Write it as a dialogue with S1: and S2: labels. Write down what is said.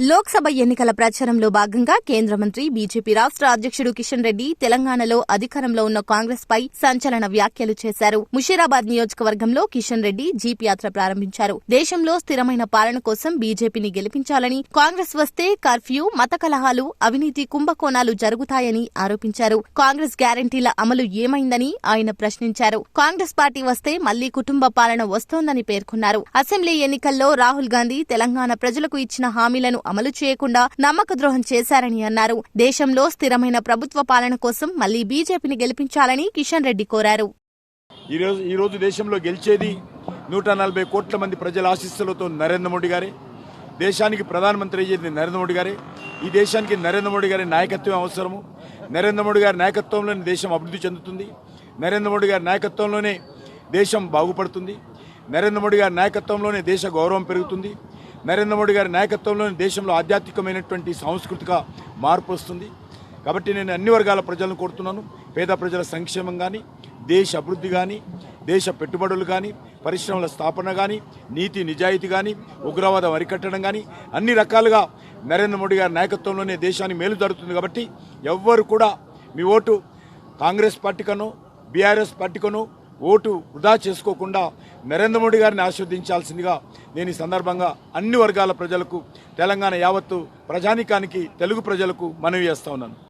S1: లోక్సభ ఎన్నికల ప్రచారంలో భాగంగా కేంద్ర మంత్రి బీజేపీ రాష్ట్ర అధ్యక్షుడు కిషన్ రెడ్డి తెలంగాణలో అధికారంలో ఉన్న కాంగ్రెస్ పై సంచలన వ్యాఖ్యలు చేశారు. ముషీరాబాద్ నియోజకవర్గంలో కిషన్ రెడ్డి జీప్ యాత్ర ప్రారంభించారు. దేశంలో స్థిరమైన పాలన కోసం బీజేపీని గెలిపించాలని, కాంగ్రెస్ వస్తే కర్ఫ్యూ, మత కలహాలు, అవినీతి కుంభకోణాలు జరుగుతాయని ఆరోపించారు. కాంగ్రెస్ గ్యారంటీల అమలు ఏమైందని ఆయన ప్రశ్నించారు. కాంగ్రెస్ పార్టీ వస్తే మళ్లీ కుటుంబ పాలన వస్తోందని పేర్కొన్నారు. అసెంబ్లీ ఎన్నికల్లో రాహుల్ గాంధీ తెలంగాణ ప్రజలకు ఇచ్చిన హామీలను అమలు చేయకుండా నమ్మకద్రోహం చేశారని అన్నారు. దేశంలో స్థిరమైన ప్రభుత్వ పాలన కోసం మళ్లీ బీజేపీని గెలిపించాలని కిషన్ రెడ్డి కోరారు.
S2: ఈ రోజు దేశంలో గెలిచేది 140 కోట్ల మంది ప్రజల ఆశీస్సులతో నరేంద్ర మోడీ గారే. దేశానికి ప్రధానమంత్రి అయ్యేది నరేంద్ర మోడీ గారే. ఈ దేశానికి నరేంద్ర మోడీ గారి నాయకత్వం అవసరము. నరేంద్ర మోడీ గారి నాయకత్వంలోనే దేశం అభివృద్ధి చెందుతుంది. నరేంద్ర మోడీ గారి నాయకత్వంలోనే దేశం బాగుపడుతుంది. నరేంద్ర మోడీ గారి నాయకత్వంలోనే దేశ గౌరవం పెరుగుతుంది. నరేంద్ర మోడీ గారి నాయకత్వంలోని దేశంలో ఆధ్యాత్మికమైనటువంటి సాంస్కృతిక మార్పు వస్తుంది. కాబట్టి నేను అన్ని వర్గాల ప్రజలను కోరుతున్నాను. పేద ప్రజల సంక్షేమం కానీ, దేశ అభివృద్ధి కానీ, దేశ పెట్టుబడులు కానీ, పరిశ్రమల స్థాపన కానీ, నీతి నిజాయితీ కానీ, ఉగ్రవాదం అరికట్టడం కానీ అన్ని రకాలుగా నరేంద్ర మోడీ గారి నాయకత్వంలోనే దేశానికి మేలు జరుగుతుంది. కాబట్టి ఎవ్వరు కూడా మీ ఓటు కాంగ్రెస్ పార్టీకనో బీఆర్ఎస్ పార్టీకనో ఓటు వృధా చేసుకోకుండా నరేంద్ర మోడీ గారిని ఆశీర్వదించాల్సిందిగా నేను ఈ సందర్భంగా అన్ని వర్గాల ప్రజలకు, తెలంగాణ యావత్తు ప్రజానీకానికి, తెలుగు ప్రజలకు మనవి చేస్తా ఉన్నాను.